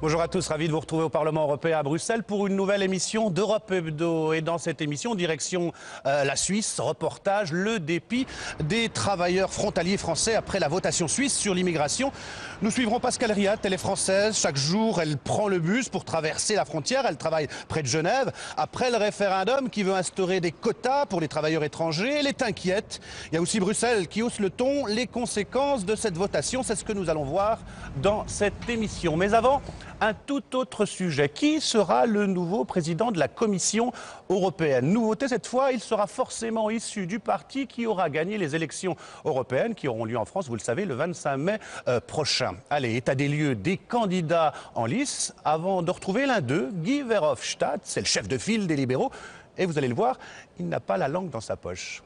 Bonjour à tous, ravi de vous retrouver au Parlement européen à Bruxelles pour une nouvelle émission d'Europe Hebdo. Et dans cette émission, direction la Suisse, reportage, le dépit des travailleurs frontaliers français après la votation suisse sur l'immigration. Nous suivrons Pascal Riat, elle est française. Chaque jour, elle prend le bus pour traverser la frontière. Elle travaille près de Genève. Après le référendum qui veut instaurer des quotas pour les travailleurs étrangers, elle est inquiète. Il y a aussi Bruxelles qui hausse le ton. Les conséquences de cette votation, c'est ce que nous allons voir dans cette émission. Mais avant, un tout autre sujet. Qui sera le nouveau président de la Commission européenne? Nouveauté cette fois, il sera forcément issu du parti qui aura gagné les élections européennes qui auront lieu en France, vous le savez, le 25 mai prochain. Allez, état des lieux des candidats en lice. Avant de retrouver l'un d'eux, Guy Verhofstadt, c'est le chef de file des libéraux. Et vous allez le voir, il n'a pas la langue dans sa poche.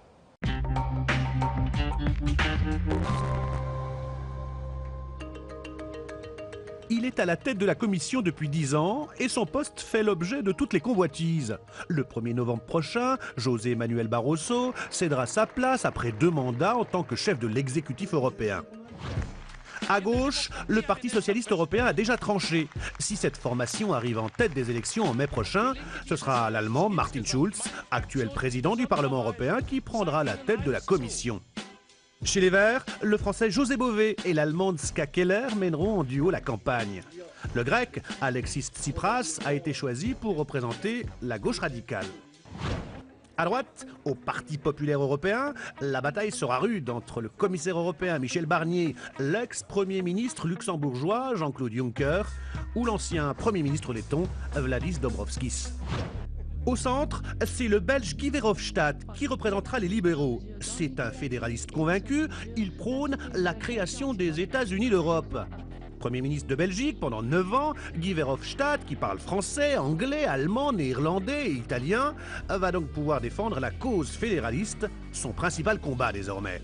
Il est à la tête de la Commission depuis 10 ans et son poste fait l'objet de toutes les convoitises. Le 1er novembre prochain, José Manuel Barroso cédera sa place après 2 mandats en tant que chef de l'exécutif européen. À gauche, le Parti socialiste européen a déjà tranché. Si cette formation arrive en tête des élections en mai prochain, ce sera l'Allemand Martin Schulz, actuel président du Parlement européen, qui prendra la tête de la Commission. Chez les Verts, le Français José Bové et l'Allemande Ska Keller mèneront en duo la campagne. Le Grec Alexis Tsipras a été choisi pour représenter la gauche radicale. À droite, au Parti populaire européen, la bataille sera rude entre le commissaire européen Michel Barnier, l'ex-premier ministre luxembourgeois Jean-Claude Juncker ou l'ancien premier ministre letton Vladis Dombrovskis. Au centre, c'est le Belge Guy Verhofstadt qui représentera les libéraux. C'est un fédéraliste convaincu, il prône la création des États-Unis d'Europe. Premier ministre de Belgique pendant 9 ans, Guy Verhofstadt, qui parle français, anglais, allemand, néerlandais et italien, va donc pouvoir défendre la cause fédéraliste, son principal combat désormais.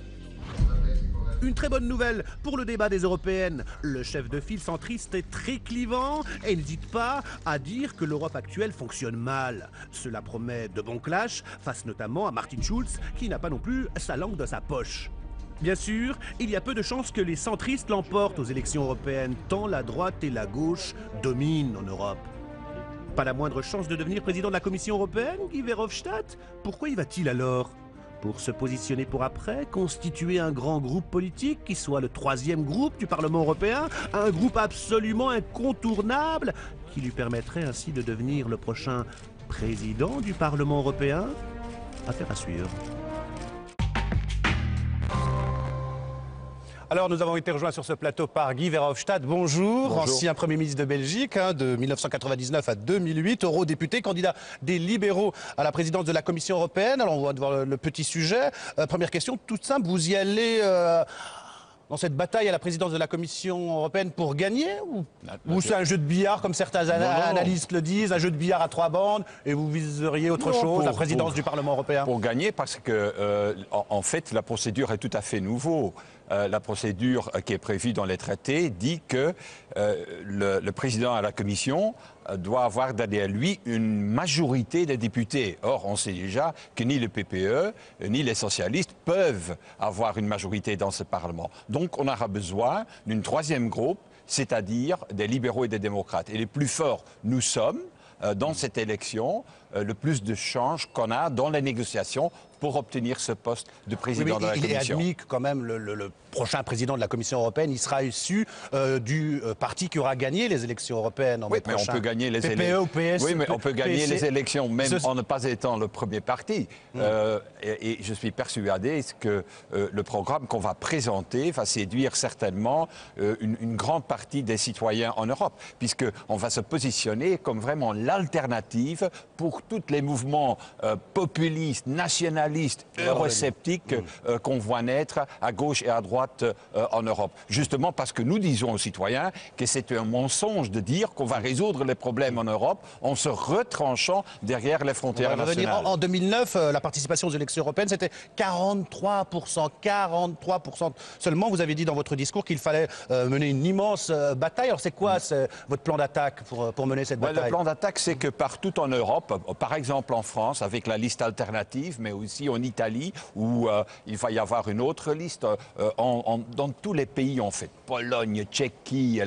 Une très bonne nouvelle pour le débat des européennes. Le chef de file centriste est très clivant et n'hésite pas à dire que l'Europe actuelle fonctionne mal. Cela promet de bons clashs, face notamment à Martin Schulz, qui n'a pas non plus sa langue dans sa poche. Bien sûr, il y a peu de chances que les centristes l'emportent aux élections européennes, tant la droite et la gauche dominent en Europe. Pas la moindre chance de devenir président de la Commission européenne, Guy Verhofstadt? Pourquoi y va-t-il alors? Pour se positionner pour après, constituer un grand groupe politique qui soit le 3e groupe du Parlement européen, un groupe absolument incontournable qui lui permettrait ainsi de devenir le prochain président du Parlement européen? Affaire à suivre. Alors, nous avons été rejoints sur ce plateau par Guy Verhofstadt. Bonjour. Bonjour. Ancien Premier ministre de Belgique, de 1999 à 2008, eurodéputé, candidat des libéraux à la présidence de la Commission européenne. Alors, on va voir le petit sujet. Première question, toute simple, vous y allez dans cette bataille à la présidence de la Commission européenne pour gagner ou c'est un jeu de billard, comme certains analystes le disent, un jeu de billard à 3 bandes, et vous viseriez autre chose, la présidence du Parlement européen? Pour gagner, parce que, en fait, la procédure est tout à fait nouveau. La procédure qui est prévue dans les traités dit que le président à la Commission doit avoir derrière lui une majorité des députés. Or, on sait déjà que ni le PPE ni les socialistes peuvent avoir une majorité dans ce Parlement. Donc, on aura besoin d'une 3e groupe, c'est-à-dire des libéraux et des démocrates. Et les plus forts, nous sommes, dans cette élection, le plus de chances qu'on a dans les négociations pour obtenir ce poste de président de la Commission. Il est admis que quand même le prochain président de la Commission européenne, il sera issu du parti qui aura gagné les élections européennes en mai prochain. Mais on peut gagner les élections. PPE ou PS. Oui, mais on peut gagner les élections même en ne pas étant le premier parti. Et je suis persuadé que le programme qu'on va présenter va séduire certainement une grande partie des citoyens en Europe, puisqu'on va se positionner comme vraiment l'alternative pour tous les mouvements populistes, nationalistes, eurosceptiques qu'on voit naître à gauche et à droite en Europe. Justement parce que nous disons aux citoyens que c'est un mensonge de dire qu'on va résoudre les problèmes en Europe en se retranchant derrière les frontières nationales. En 2009, la participation aux élections européennes, c'était 43%. 43% seulement. Vous avez dit dans votre discours qu'il fallait mener une immense bataille. Alors c'est quoi votre plan d'attaque pour mener cette bataille? Le plan d'attaque, c'est que partout en Europe, l'Europe, par exemple en France, avec la liste alternative, mais aussi en Italie, où il va y avoir une autre liste, dans tous les pays en fait, Pologne, Tchéquie,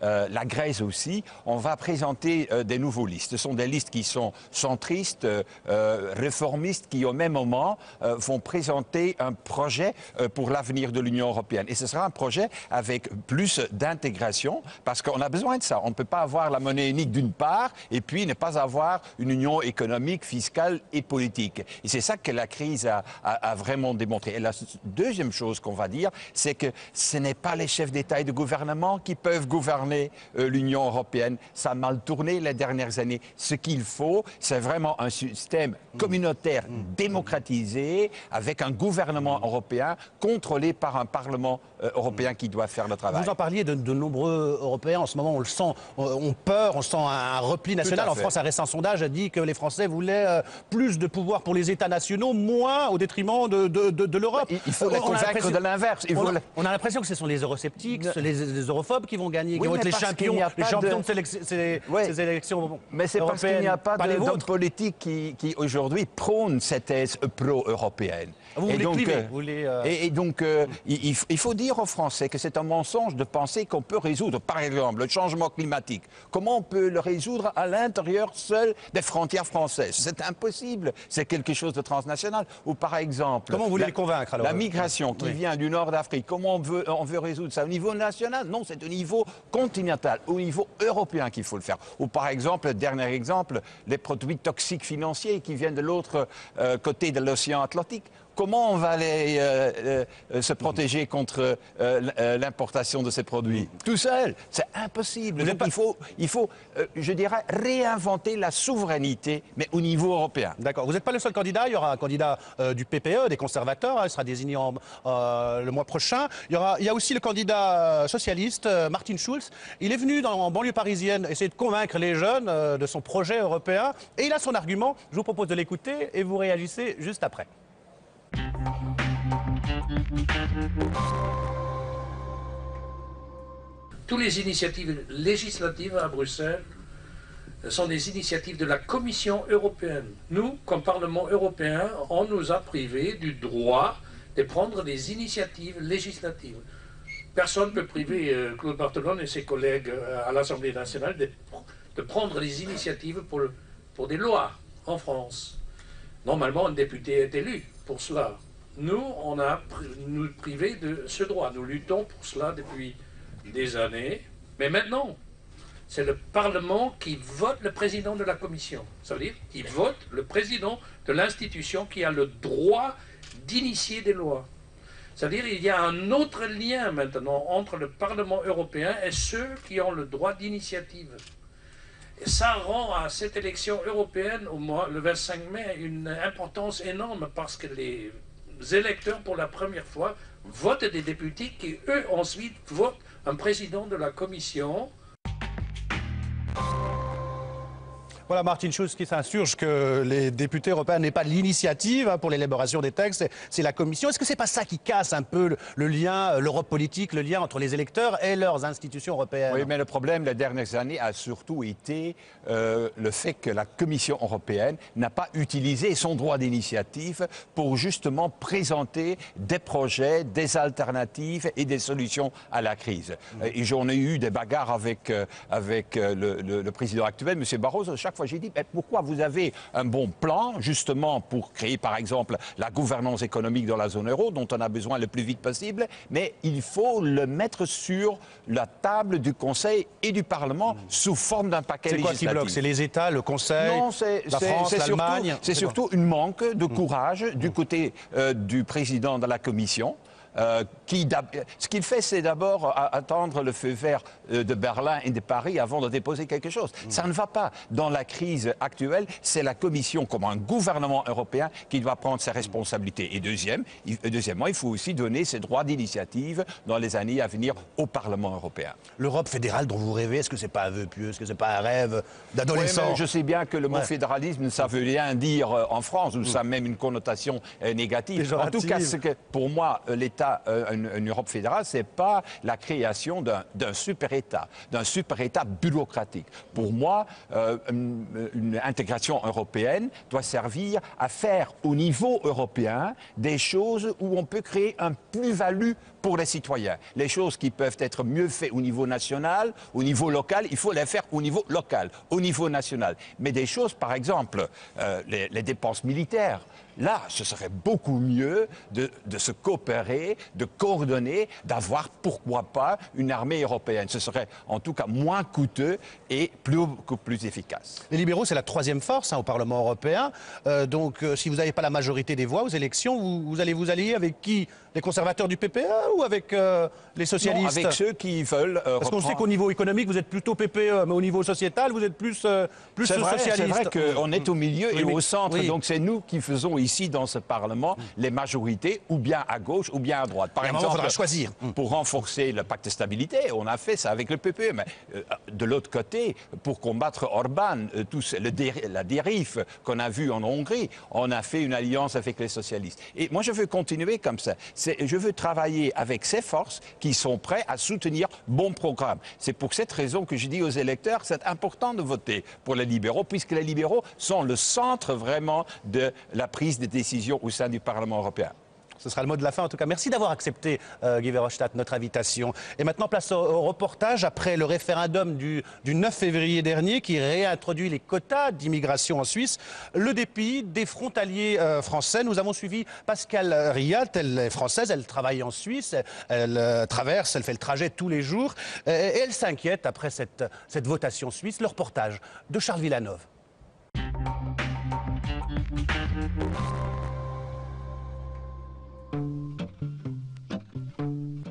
la Grèce aussi, on va présenter des nouveaux listes. Ce sont des listes qui sont centristes, réformistes, qui au même moment vont présenter un projet pour l'avenir de l'Union européenne. Et ce sera un projet avec plus d'intégration, parce qu'on a besoin de ça. On ne peut pas avoir la monnaie unique d'une part, et puis ne pas avoir une union économique, fiscale et politique. Et c'est ça que la crise a vraiment démontré. Et la deuxième chose qu'on va dire, c'est que ce n'est pas les chefs d'État et de gouvernement qui peuvent gouverner l'Union européenne. Ça a mal tourné les dernières années. Ce qu'il faut, c'est vraiment un système communautaire démocratisé, avec un gouvernement européen contrôlé par un Parlement européen qui doit faire le travail. Vous en parliez de nombreux Européens. En ce moment, on le sent, on peur, on sent un repli national. En France, un récent sondage a dit que les Français voulaient plus de pouvoir pour les États nationaux, moins au détriment de l'Europe. Il faut les convaincre de l'inverse. On a l'impression que ce sont les eurosceptiques, les europhobes qui vont gagner, qui vont être les champions de ces élections. Mais c'est parce qu'il n'y a pas d'hommes politiques qui aujourd'hui prônent cette thèse pro-européenne. Vous voulez cliver, Et donc, il faut dire aux Français que c'est un mensonge de penser qu'on peut résoudre, par exemple, le changement climatique. Comment on peut le résoudre à l'intérieur seul des frontières françaises? C'est impossible. C'est quelque chose de transnational. Ou par exemple... Comment vous voulez les convaincre alors? La migration qui vient du nord d'Afrique, comment on veut résoudre ça? Au niveau national? Non, c'est au niveau continental, au niveau européen qu'il faut le faire. Ou par exemple, dernier exemple, les produits toxiques financiers qui viennent de l'autre côté de l'océan Atlantique. Comment on va aller se protéger contre l'importation de ces produits? Tout seul, c'est impossible. Donc, il faut, je dirais, réinventer la souveraineté, mais au niveau européen. D'accord. Vous n'êtes pas le seul candidat. Il y aura un candidat du PPE, des conservateurs. Il sera désigné le mois prochain. Il y a aussi le candidat socialiste, Martin Schulz. Il est venu en banlieue parisienne essayer de convaincre les jeunes de son projet européen. Et il a son argument. Je vous propose de l'écouter et vous réagissez juste après. Toutes les initiatives législatives à Bruxelles sont des initiatives de la Commission européenne. Nous, comme Parlement européen, on nous a privés du droit de prendre des initiatives législatives. Personne ne peut priver Claude Barthelone et ses collègues à l'Assemblée nationale de prendre des initiatives pour des lois en France. Normalement, un député est élu pour cela. Nous, on a nous privé de ce droit. Nous luttons pour cela depuis des années. Mais maintenant, c'est le Parlement qui vote le président de la Commission. Ça veut dire qu'il vote le président de l'institution qui a le droit d'initier des lois. C'est-à-dire qu'il y a un autre lien maintenant entre le Parlement européen et ceux qui ont le droit d'initiative. Et ça rend à cette élection européenne, le 25 mai, une importance énorme parce que les électeurs, pour la première fois, votent des députés qui, eux, ensuite, votent un président de la Commission. Voilà Martin Schulz qui s'insurge que les députés européens n'aient pas l'initiative pour l'élaboration des textes, c'est la Commission. Est-ce que c'est pas ça qui casse un peu le lien, l'Europe politique, le lien entre les électeurs et leurs institutions européennes? Oui, mais le problème les dernières années a surtout été le fait que la Commission européenne n'a pas utilisé son droit d'initiative pour justement présenter des projets, des alternatives et des solutions à la crise. Et j'en ai eu des bagarres avec le président actuel, M. Barroso. Chaque fois, j'ai dit, pourquoi vous avez un bon plan, justement, pour créer, par exemple, la gouvernance économique dans la zone euro, dont on a besoin le plus vite possible, mais il faut le mettre sur la table du Conseil et du Parlement sous forme d'un paquet législatif. C'est quoi qui bloque? C'est les États, le Conseil, la France, l'Allemagne? C'est surtout un manque de courage du côté du président de la Commission. Ce qu'il fait, c'est d'abord attendre le feu vert de Berlin et de Paris avant de déposer quelque chose. Ça ne va pas. Dans la crise actuelle, c'est la Commission, comme un gouvernement européen, qui doit prendre ses responsabilités. Et deuxièmement, il faut aussi donner ses droits d'initiative dans les années à venir au Parlement européen. L'Europe fédérale dont vous rêvez, est-ce que c'est pas un vœu pieux? Est-ce que c'est pas un rêve d'adolescent? Oui, je sais bien que le mot fédéralisme, ça veut rien dire en France, ou ça a même une connotation négative. En tout cas, pour moi, l'État État, une Europe fédérale, ce n'est pas la création d'un super-État bureaucratique. Pour moi, une intégration européenne doit servir à faire au niveau européen des choses où on peut créer un plus-value pour les citoyens. Les choses qui peuvent être mieux faites au niveau national, au niveau local, il faut les faire au niveau local, au niveau national. Mais des choses, par exemple, les dépenses militaires, là, ce serait beaucoup mieux de se coopérer, de coordonner, d'avoir, pourquoi pas, une armée européenne. Ce serait en tout cas moins coûteux et beaucoup plus efficace. Les libéraux, c'est la troisième force au Parlement européen. Donc, si vous n'avez pas la majorité des voix aux élections, vous allez vous allier avec qui? Les conservateurs du PPE ou avec les socialistes? Non, avec ceux qui veulent Parce qu'on sait qu'au niveau économique, vous êtes plutôt PPE, mais au niveau sociétal, vous êtes plus socialiste. C'est vrai qu'on est au milieu et au centre, oui. donc c'est nous qui faisons ici dans ce Parlement les majorités, ou bien à gauche ou bien à droite. Par exemple, il faudra choisir. Pour renforcer le pacte de stabilité, on a fait ça avec le PPE, mais de l'autre côté, pour combattre Orban, la dérive qu'on a vue en Hongrie, on a fait une alliance avec les socialistes. Et moi, je veux continuer comme ça. Je veux travailler avec ces forces qui sont prêtes à soutenir bon programme. C'est pour cette raison que je dis aux électeurs, c'est important de voter pour les libéraux, puisque les libéraux sont le centre vraiment de la prise de décision au sein du Parlement européen. Ce sera le mot de la fin. En tout cas, merci d'avoir accepté, Guy Verhofstadt, notre invitation. Et maintenant, place au reportage après le référendum du 9 février dernier qui réintroduit les quotas d'immigration en Suisse. Le dépit des frontaliers français. Nous avons suivi Pascale Riat. Elle est française, elle travaille en Suisse. Elle elle fait le trajet tous les jours. Et elle s'inquiète après cette votation suisse. Le reportage de Charles Villanove.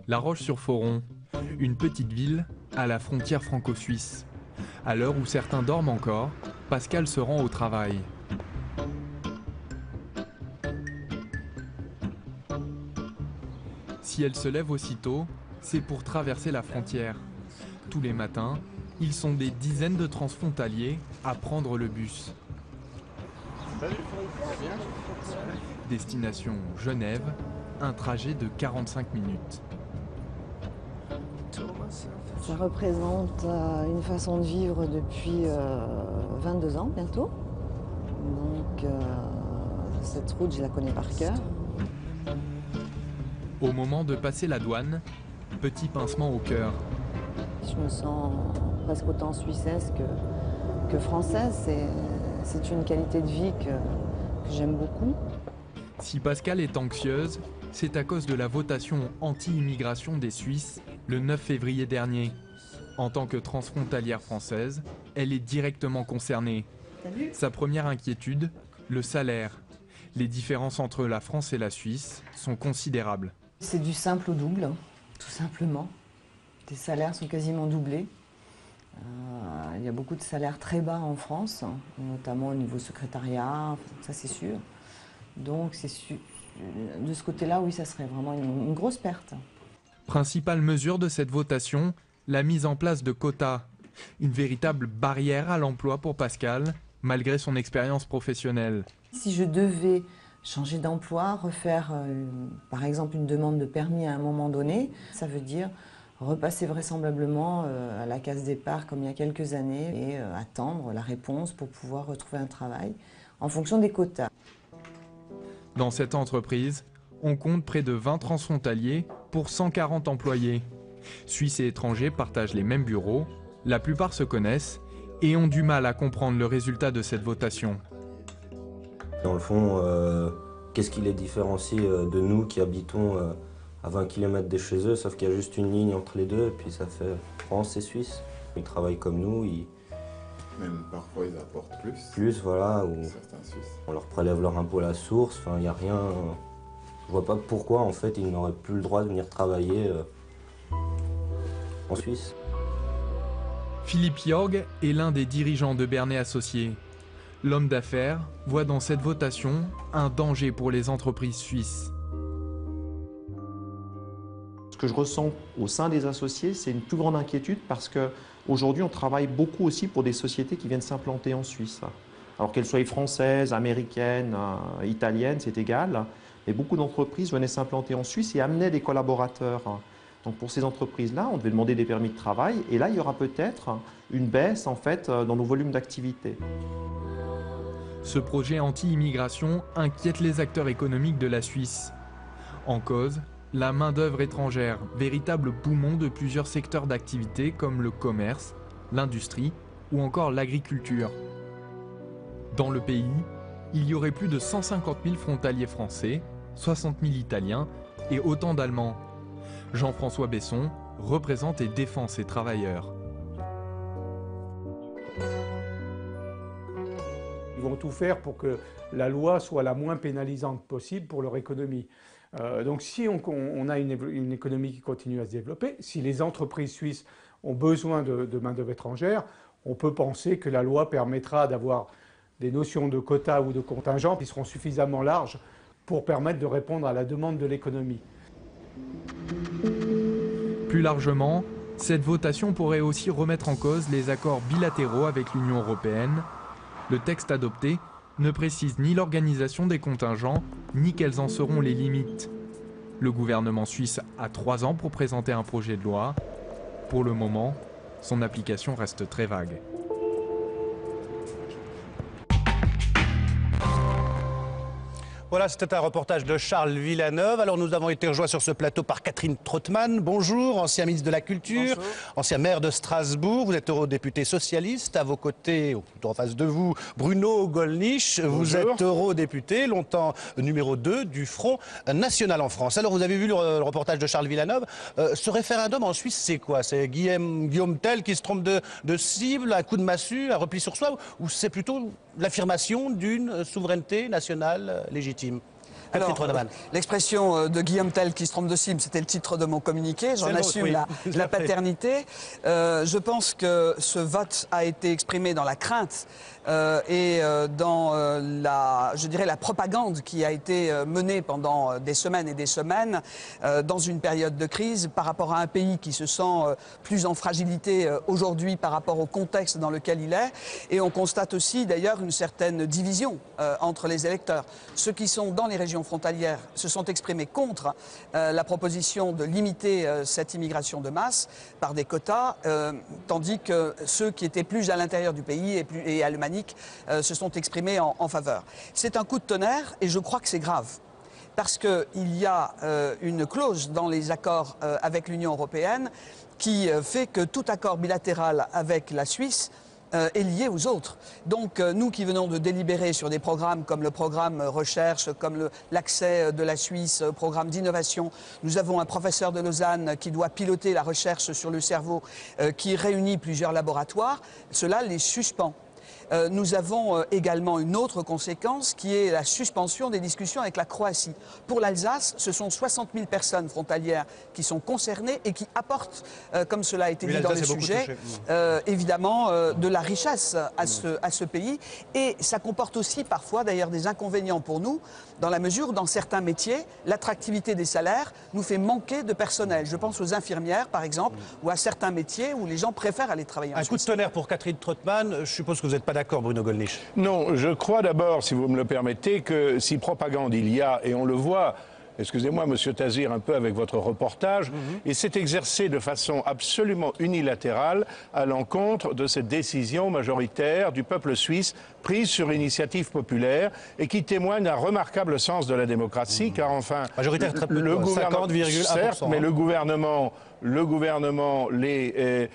La Roche-sur-Foron, une petite ville à la frontière franco-suisse. À l'heure où certains dorment encore, Pascal se rend au travail. Si elle se lève aussitôt, c'est pour traverser la frontière. Tous les matins, ils sont des dizaines de transfrontaliers à prendre le bus. Destination Genève, un trajet de 45 minutes. Ça représente une façon de vivre depuis 22 ans bientôt. Donc cette route, je la connais par cœur. Au moment de passer la douane, petit pincement au cœur. Je me sens presque autant suissesse que française. C'est une qualité de vie que j'aime beaucoup. Si Pascale est anxieuse, c'est à cause de la votation anti-immigration des Suisses le 9 février dernier. En tant que transfrontalière française, elle est directement concernée. Salut. Sa première inquiétude, le salaire. Les différences entre la France et la Suisse sont considérables. C'est du simple au double, tout simplement. Les salaires sont quasiment doublés. Il y a beaucoup de salaires très bas en France, notamment au niveau secrétariat, ça c'est sûr. Donc de ce côté-là, oui, ça serait vraiment une grosse perte. Principale mesure de cette votation, la mise en place de quotas. Une véritable barrière à l'emploi pour Pascale, malgré son expérience professionnelle. Si je devais changer d'emploi, refaire par exemple une demande de permis à un moment donné, ça veut dire repasser vraisemblablement à la case départ comme il y a quelques années et attendre la réponse pour pouvoir retrouver un travail en fonction des quotas. Dans cette entreprise, on compte près de 20 transfrontaliers pour 140 employés. Suisses et étrangers partagent les mêmes bureaux, la plupart se connaissent et ont du mal à comprendre le résultat de cette votation. Dans le fond, qu'est-ce qui les différencie de nous qui habitons à 20 km de chez eux, sauf qu'il y a juste une ligne entre les deux, et puis ça fait France et Suisse. Ils travaillent comme nous, même parfois ils apportent plus. Plus, voilà, ou Certains Suisses. on leur prélève leur impôt à la source, enfin il n'y a rien. Je vois pas pourquoi en fait ils n'auraient plus le droit de venir travailler en Suisse. Philippe Jorg est l'un des dirigeants de Bernet Associés. L'homme d'affaires voit dans cette votation un danger pour les entreprises suisses. Ce que je ressens au sein des associés, c'est une plus grande inquiétude parce qu'aujourd'hui, on travaille beaucoup aussi pour des sociétés qui viennent s'implanter en Suisse. Alors qu'elles soient françaises, américaines, italiennes, c'est égal. Mais beaucoup d'entreprises venaient s'implanter en Suisse et amenaient des collaborateurs. Donc pour ces entreprises-là, on devait demander des permis de travail. Et là, il y aura peut-être une baisse en fait dans nos volumes d'activité. Ce projet anti-immigration inquiète les acteurs économiques de la Suisse. En cause, la main-d'œuvre étrangère, véritable poumon de plusieurs secteurs d'activité comme le commerce, l'industrie ou encore l'agriculture. Dans le pays, il y aurait plus de 150 000 frontaliers français, 60 000 Italiens et autant d'Allemands. Jean-François Besson représente et défend ces travailleurs. Ils vont tout faire pour que la loi soit la moins pénalisante possible pour leur économie. Donc si on a une économie qui continue à se développer, si les entreprises suisses ont besoin de main-d'œuvre étrangère, on peut penser que la loi permettra d'avoir des notions de quotas ou de contingents qui seront suffisamment larges pour permettre de répondre à la demande de l'économie. Plus largement, cette votation pourrait aussi remettre en cause les accords bilatéraux avec l'Union européenne. Le texte adopté ne précise ni l'organisation des contingents, ni quelles en seront les limites. Le gouvernement suisse a 3 ans pour présenter un projet de loi. Pour le moment, son application reste très vague. Voilà, c'était un reportage de Charles Villeneuve. Alors nous avons été rejoints sur ce plateau par Catherine Trottmann. Bonjour, ancien ministre de la Culture, bonjour. Ancien maire de Strasbourg. Vous êtes eurodéputé socialiste. À vos côtés, ou plutôt en face de vous, Bruno Gollnisch. Bonjour. Vous êtes eurodéputé, longtemps numéro 2 du Front National en France. Alors vous avez vu le reportage de Charles Villeneuve. Ce référendum en Suisse, c'est quoi? C'est Guillaume Tell qui se trompe de cible, un coup de massue, un repli sur soi? Ou c'est plutôt l'affirmation d'une souveraineté nationale légitime? L'expression de Guillaume Tell qui se trompe de cible, c'était le titre de mon communiqué. J'en assume la paternité. Je pense que ce vote a été exprimé dans la crainte et dans la propagande qui a été menée pendant des semaines et des semaines dans une période de crise par rapport à un pays qui se sent plus en fragilité aujourd'hui par rapport au contexte dans lequel il est. Et on constate aussi d'ailleurs une certaine division entre les électeurs. Ceux qui sont dans les régions frontalières se sont exprimés contre la proposition de limiter cette immigration de masse par des quotas, tandis que ceux qui étaient plus à l'intérieur du pays et alémaniques se sont exprimés en faveur. C'est un coup de tonnerre et je crois que c'est grave. Parce qu'il y a une clause dans les accords avec l'Union européenne qui fait que tout accord bilatéral avec la Suisse est lié aux autres. Donc nous qui venons de délibérer sur des programmes comme le programme recherche, comme l'accès de la Suisse au programme d'innovation, nous avons un professeur de Lausanne qui doit piloter la recherche sur le cerveau qui réunit plusieurs laboratoires, cela les suspend. Nous avons également une autre conséquence qui est la suspension des discussions avec la Croatie. Pour l'Alsace, ce sont 60 000 personnes frontalières qui sont concernées et qui apportent, comme cela a été dit dans le sujet, évidemment de la richesse à ce pays. Et ça comporte aussi parfois d'ailleurs des inconvénients pour nous, dans la mesure où dans certains métiers, l'attractivité des salaires nous fait manquer de personnel. Je pense aux infirmières par exemple, ou à certains métiers où les gens préfèrent aller travailler en Suisse. Un coup de tonnerre pour Catherine Trottmann. Je suppose que vous n'êtes pas d'accord, Bruno Gollnisch? Non, je crois d'abord, si vous me le permettez, que si propagande il y a, et on le voit, excusez-moi, Monsieur Tazir, un peu avec votre reportage, et s'est exercé de façon absolument unilatérale à l'encontre de cette décision majoritaire du peuple suisse prise sur initiative populaire et qui témoigne d'un remarquable sens de la démocratie, car enfin, majoritaire très peu, le gouvernement, 50,1%, certes, mais le gouvernement, les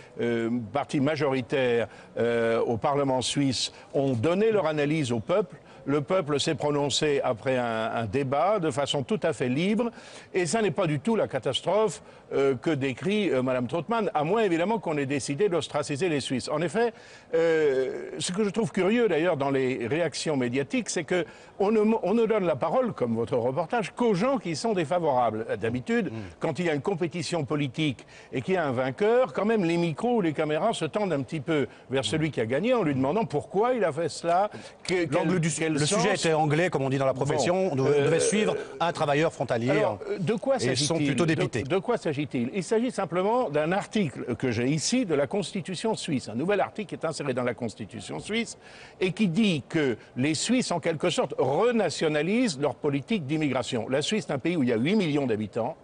partis majoritaires au Parlement suisse ont donné leur analyse au peuple. Le peuple s'est prononcé après un débat de façon tout à fait libre et ça n'est pas du tout la catastrophe que décrit Mme Trottmann, à moins évidemment qu'on ait décidé d'ostraciser les Suisses. En effet, ce que je trouve curieux d'ailleurs dans les réactions médiatiques, c'est qu'on ne donne la parole, comme votre reportage, qu'aux gens qui sont défavorables. D'habitude, quand il y a une compétition politique et qu'il y a un vainqueur, quand même les micros ou les caméras se tendent un petit peu vers celui qui a gagné en lui demandant pourquoi il a fait cela, quelle quel Le sens... sujet était anglais, comme on dit dans la profession. Bon, on devait suivre un travailleur frontalier. Alors, de quoi et ils sont s'agit-il? plutôt dépités. De quoi s'agit-il? Il s'agit simplement d'un article que j'ai ici de la Constitution suisse. Un nouvel article qui est inséré dans la Constitution suisse et qui dit que les Suisses, en quelque sorte, renationalisent leur politique d'immigration. La Suisse est un pays où il y a 8 millions d'habitants.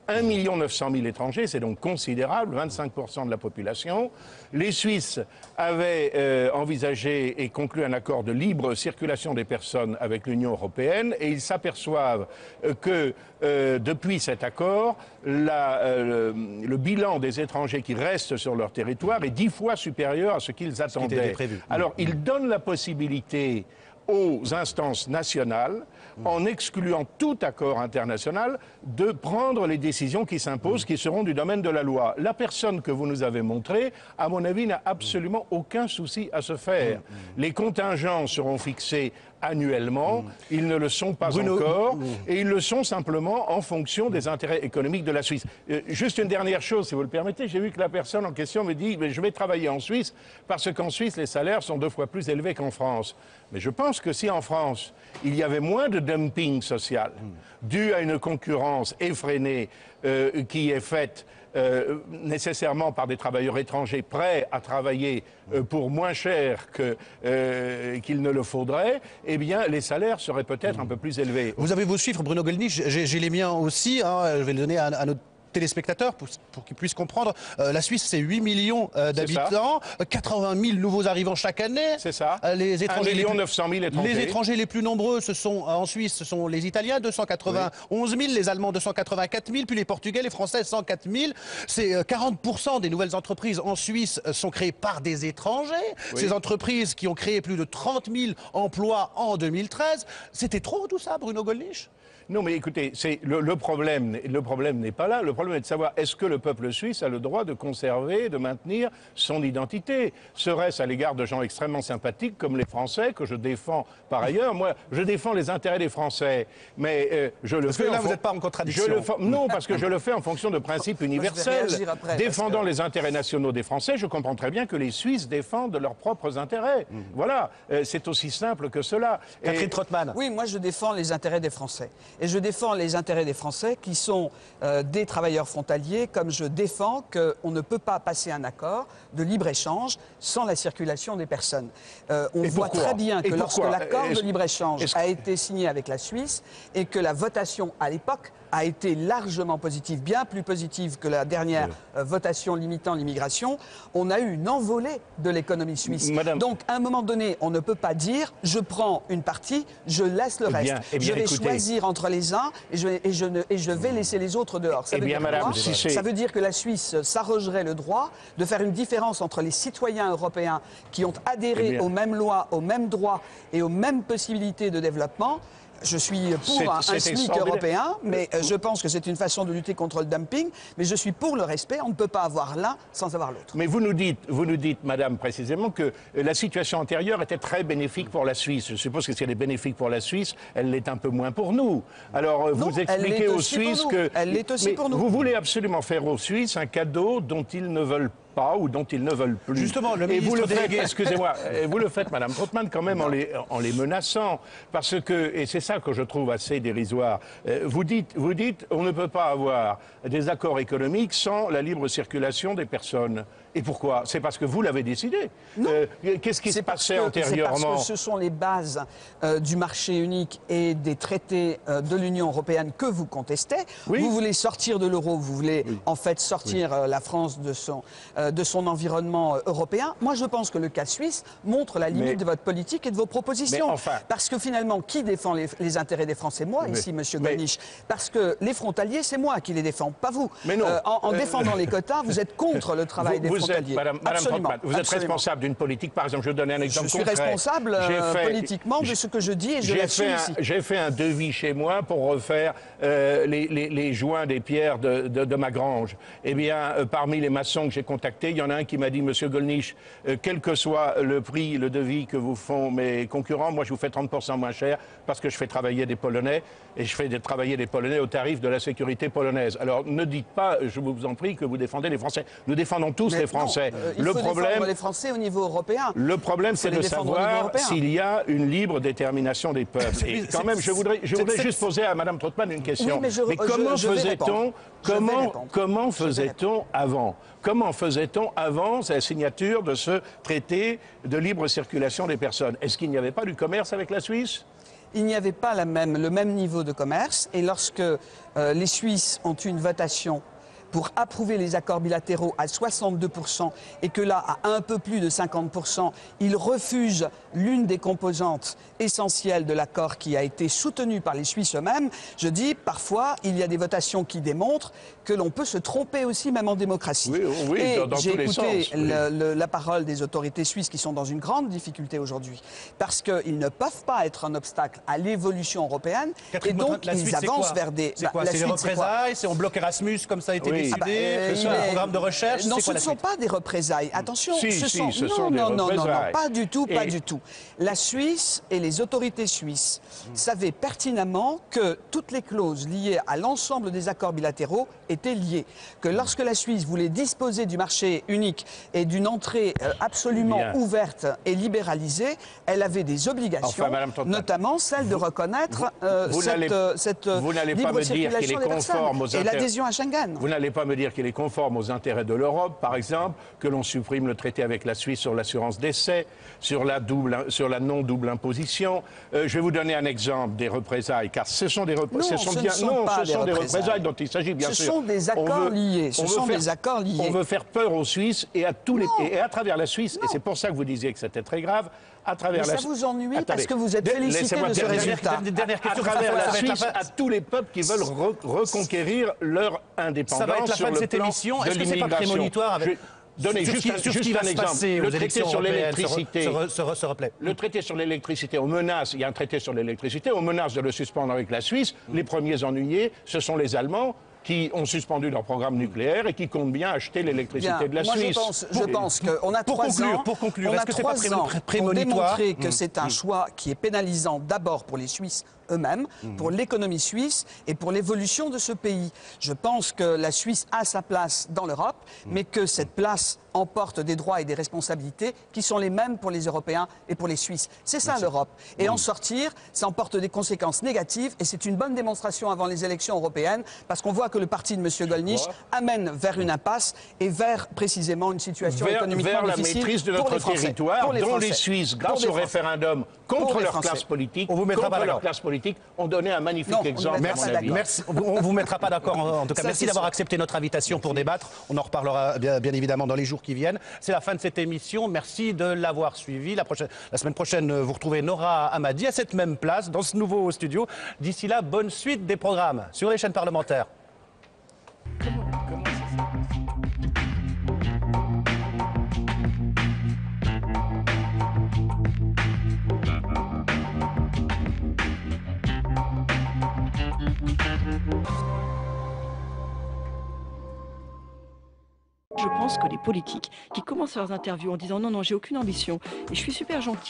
1 900 000 étrangers, c'est donc considérable, 25% de la population. Les Suisses avaient envisagé et conclu un accord de libre circulation des personnes avec l'Union européenne et ils s'aperçoivent que depuis cet accord, le bilan des étrangers qui restent sur leur territoire est 10 fois supérieur à ce qu'ils attendaient. Alors, ils donnent la possibilité aux instances nationales, en excluant tout accord international, de prendre les décisions qui s'imposent, qui seront du domaine de la loi. La personne que vous nous avez montrée, à mon avis, n'a absolument aucun souci à se faire. Les contingents seront fixés annuellement, ils ne le sont pas encore, et ils le sont simplement en fonction des intérêts économiques de la Suisse. Juste une dernière chose, si vous le permettez, j'ai vu que la personne en question me dit « je vais travailler en Suisse parce qu'en Suisse, les salaires sont 2 fois plus élevés qu'en France ». Mais je pense que si en France, il y avait moins de dumping social dû à une concurrence effrénée qui est faite nécessairement par des travailleurs étrangers prêts à travailler pour moins cher qu'il ne le faudrait, eh bien, les salaires seraient peut-être un peu plus élevés. Vous avez vos chiffres, Bruno Gollnisch, j'ai les miens aussi, hein, je vais le donner à notre téléspectateurs pour qu'ils puissent comprendre. La Suisse, c'est 8 millions d'habitants, 80 000 nouveaux arrivants chaque année. C'est ça. Les étrangers 1 900 000 étrangers. Les étrangers les plus nombreux, en Suisse, ce sont les Italiens, 291 000, les Allemands, 284 000, puis les Portugais, les Français, 104 000. C'est 40% des nouvelles entreprises en Suisse sont créées par des étrangers. Oui. Ces entreprises qui ont créé plus de 30 000 emplois en 2013. C'était trop tout ça, Bruno Gollnisch ? Non, mais écoutez, le problème n'est pas là. Le problème est de savoir est-ce que le peuple suisse a le droit de conserver, de maintenir son identité. Serait-ce à l'égard de gens extrêmement sympathiques comme les Français, que je défends par ailleurs. Moi, je défends les intérêts des Français, mais je le fais... Parce que là, vous n'êtes pas en contradiction. Non, parce que je le fais en fonction de principes universels. Défendant les intérêts nationaux des Français, je comprends très bien que les Suisses défendent leurs propres intérêts. Voilà, c'est aussi simple que cela. Catherine Trottmann. Oui, moi je défends les intérêts des Français. Et je défends les intérêts des Français qui sont des travailleurs frontaliers, comme je défends qu'on ne peut pas passer un accord de libre-échange sans la circulation des personnes. On voit très bien que lorsque l'accord de libre-échange a été signé avec la Suisse et que la votation à l'époque a été largement positive, bien plus positive que la dernière votation limitant l'immigration, on a eu une envolée de l'économie suisse. Donc, à un moment donné, on ne peut pas dire « je prends une partie, je laisse le reste ». Je vais choisir entre les uns et je vais laisser les autres dehors. Ça veut dire quoi ? Ça veut dire que la Suisse s'arrogerait le droit de faire une différence entre les citoyens européens qui ont adhéré aux mêmes lois, aux mêmes droits et aux mêmes possibilités de développement. Je suis pour un SMIC européen, mais je pense que c'est une façon de lutter contre le dumping. Mais je suis pour le respect. On ne peut pas avoir l'un sans avoir l'autre. Mais vous nous dites, madame, précisément que la situation antérieure était très bénéfique pour la Suisse. Je suppose que si elle est bénéfique pour la Suisse, elle l'est un peu moins pour nous. Alors, vous expliquez aux Suisses que... Elle l'est aussi pour nous. Vous voulez absolument faire aux Suisses un cadeau dont ils ne veulent pas ou dont ils ne veulent plus. Justement, le ministre vous le faites, délégué... excusez-moi, vous le faites, madame Trottmann, quand même en les menaçant. Parce que, et c'est ça que je trouve assez dérisoire, vous dites, on ne peut pas avoir des accords économiques sans la libre circulation des personnes. Et pourquoi? C'est parce que vous l'avez décidé. Qu'est-ce qui se passait antérieurement? C'est parce que ce sont les bases du marché unique et des traités de l'Union européenne que vous contestez. Oui. Vous voulez sortir de l'euro, vous voulez en fait sortir la France de son environnement européen. Moi, je pense que le cas suisse montre la limite de votre politique et de vos propositions. Parce que finalement, qui défend les intérêts des Français? Moi, ici, monsieur Gollnisch. Parce que les frontaliers, c'est moi qui les défends, pas vous. En défendant les quotas, vous êtes contre le travail des frontaliers. Madame Trottmann, vous êtes responsable d'une politique, par exemple, je vais donner un exemple concret. Je suis responsable politiquement de ce que je dis et je l'assume ici. J'ai fait un devis chez moi pour refaire les joints des pierres de ma grange. Eh bien, parmi les maçons que j'ai contactés, contacté. Il y en a un qui m'a dit, Monsieur Gollnisch, quel que soit le prix, le devis que vous font mes concurrents, moi je vous fais 30% moins cher parce que je fais travailler des Polonais et je fais travailler des Polonais au tarif de la sécurité polonaise. Alors ne dites pas, je vous en prie, que vous défendez les Français. Nous défendons tous les Français. Il faut défendre les Français au niveau européen. Le problème, c'est de savoir s'il y a une libre détermination des peuples. Et quand même, je voudrais juste poser à Mme Trautmann une question. Oui, mais comment faisait-on avant? Comment faisait-on avant la signature de ce traité de libre circulation des personnes? Est-ce qu'il n'y avait pas du commerce avec la Suisse? Il n'y avait pas le même niveau de commerce. Et lorsque les Suisses ont eu une votation pour approuver les accords bilatéraux à 62% et que là, à un peu plus de 50%, ils refusent l'une des composantes essentielles de l'accord qui a été soutenu par les Suisses eux-mêmes, je dis, parfois, il y a des votations qui démontrent que l'on peut se tromper aussi, même en démocratie. Oui, et dans j'ai tous les écouté sens. la parole des autorités suisses qui sont dans une grande difficulté aujourd'hui, parce qu'ils ne peuvent pas être un obstacle à l'évolution européenne, et donc ils avancent vers des... C'est quoi? C'est des représailles? C'est on bloque Erasmus comme ça a été décidé? C'est un programme de recherche? Non, ce ne sont pas des représailles. Attention, ce sont des non, représailles. pas du tout, pas du tout. La Suisse et les autorités suisses savaient pertinemment que toutes les clauses liées à l'ensemble des accords bilatéraux étaient liées. Que lorsque la Suisse voulait disposer du marché unique et d'une entrée absolument ouverte et libéralisée, elle avait des obligations, notamment celle de reconnaître cette libre circulation des personnes et l'adhésion à Schengen. Vous n'allez pas me dire qu'il est conforme aux intérêts de l'Europe, par exemple, que l'on supprime le traité avec la Suisse sur l'assurance décès, sur la non-double imposition. Je vais vous donner un exemple des représailles, car ce sont des représailles dont il s'agit, bien sûr. Ce sont des accords liés. On veut faire peur aux Suisses et à travers la Suisse, et c'est pour ça que vous disiez que c'était très grave, à travers ça vous ennuie parce que vous êtes félicité de ce résultat. Dernière question. À travers la Suisse, à tous les peuples qui veulent reconquérir leur indépendance. Ça va être la fin de cette émission. Est-ce que c'est pas prémonitoire avec... Donnez juste un exemple. Le traité sur l'électricité. Se replaît. Le traité sur l'électricité, il y a un traité sur l'électricité, on menace de le suspendre avec la Suisse. Les premiers ennuyés, ce sont les Allemands qui ont suspendu leur programme nucléaire et qui comptent bien acheter l'électricité de la Suisse. Je pense qu'on a 3 ans pour démontrer que c'est un choix qui est pénalisant d'abord pour les Suisses eux-mêmes, pour l'économie suisse et pour l'évolution de ce pays. Je pense que la Suisse a sa place dans l'Europe, mais que cette place emporte des droits et des responsabilités qui sont les mêmes pour les Européens et pour les Suisses. C'est ça l'Europe. Et en sortir, ça emporte des conséquences négatives et c'est une bonne démonstration avant les élections européennes parce qu'on voit que le parti de M. Gollnisch amène vers une impasse et vers précisément une situation économiquement difficile vers la maîtrise de notre territoire, dont les Suisses, grâce au référendum contre leur classe politique, ont donné un magnifique exemple. Merci. On ne vous mettra pas d'accord. En tout cas, merci d'avoir accepté notre invitation pour débattre. On en reparlera bien évidemment dans les jours qui viennent. C'est la fin de cette émission. Merci de l'avoir suivi. La semaine prochaine, vous retrouvez Nora Hamadi à cette même place, dans ce nouveau studio. D'ici là, bonne suite des programmes sur les chaînes parlementaires. Je pense que les politiques qui commencent leurs interviews en disant non, j'ai aucune ambition et je suis super gentil.